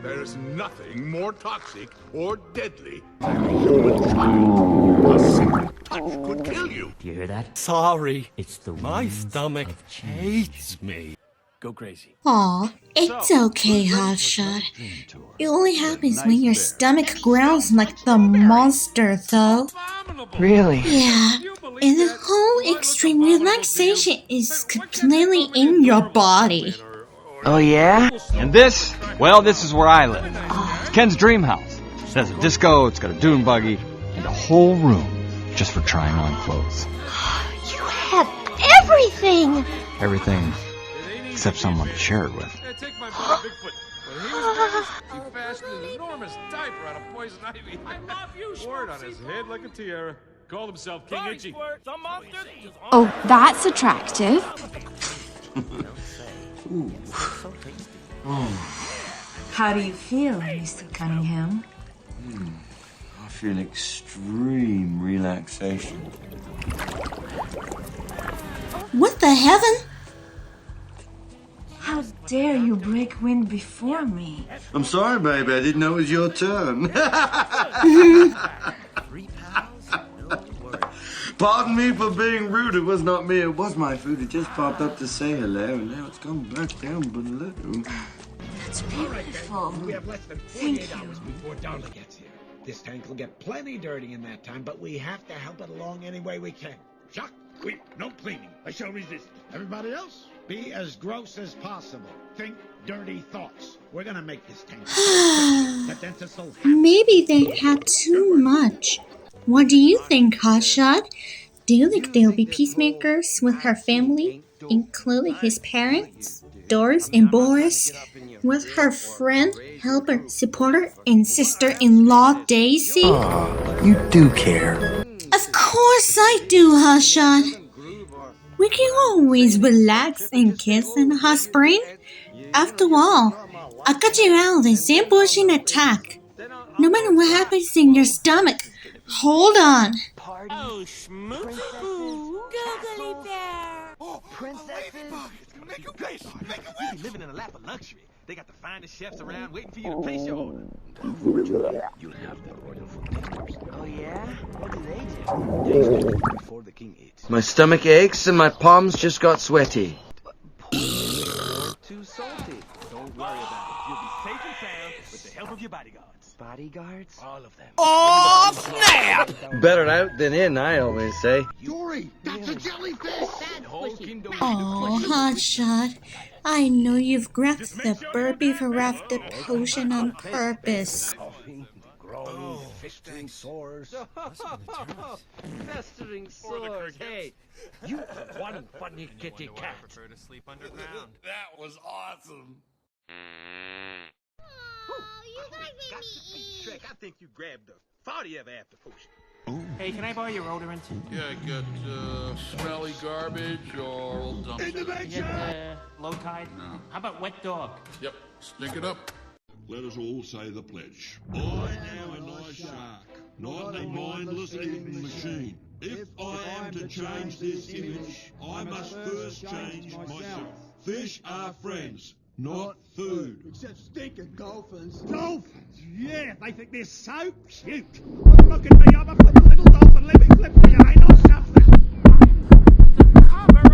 There's nothing more toxic or deadly than a human child. A single touch could kill you. Do you hear that? Sorry. It's the My stomach hates me. Go crazy. Aw, it's okay, Hotshot. It only happens when your stomach growls like the monster, though. Really? Yeah, and the whole extreme relaxation is completely in your body. Oh yeah? And this? Well, this is where I live. It's Ken's dream house. It has a disco, it's got a dune buggy, and a whole room just for trying on clothes. You have everything! Everything except someone to share it with. Take my brother Bigfoot. When he was he fashioned an enormous diaper out of poison ivy. I love you, wore it on his head like a tiara. Called himself King Itchy. Oh, that's attractive. How do you feel, Mr. Cunningham? I feel extreme relaxation. What the heaven? How dare you break wind before me? I'm sorry, baby. I didn't know it was your turn. Pardon me for being rude. It was not me. It was my food. It just popped up to say hello, and now it's come back down below. That's beautiful. We have less than 48 hours before Darla gets here. This tank will get plenty dirty in that time, but we have to help it along any way we can. Shock, quick, no cleaning. I shall resist. Everybody else, be as gross as possible. Think dirty thoughts. We're gonna make this tank. The dentist will have Maybe they had too much. What do you think, Hotshot? Do you think they'll be peacemakers with her family, including his parents, Doris and Boris, with her friend, helper, supporter, and sister-in-law Daisy? You do care. Of course I do, Hotshot. We can always relax and kiss in the hot spring. After all, I got you out of the same bushing attack. No matter what happens in your stomach, hold on. Oh, schmoo. Googly bear. Oh, ladybug! Make a wish! Make a wish! You be living in a lap of luxury. They got the finest chefs around waiting for you to place your order. You'll have the royal food tasters. Oh yeah? What do they do? Before the king eats. My stomach aches and my palms just got sweaty. Too salty. Don't worry about it. You'll be safe and sound with the help of your bodyguards. Bodyguards? All of them. Oh, snap! Better out than in, I always say. Dory, that's a jellyfish! Oh, Hotshot, I know you've grabbed the burpee rafted potion on purpose. Festering sores. Festering sores. Hey, you are one funny kitty cat. Prefer to sleep underground. That was awesome. Shrek, I think you grabbed the 40 of after potion. Hey, can I borrow your odorant? Yeah, I got smelly garbage or old dumpster. Low tide? No. How about wet dog? Yep, stink it up. Let us all say the pledge. I am a nice shark, not a mindless eating machine. If I am to change this image, I must first change myself. Fish are friends, not food. Except stinking dolphins. Dolphins? Yeah, they think they're so cute. Look at me, I'm a little dolphin. Let me flip for you, ain't I something? Cover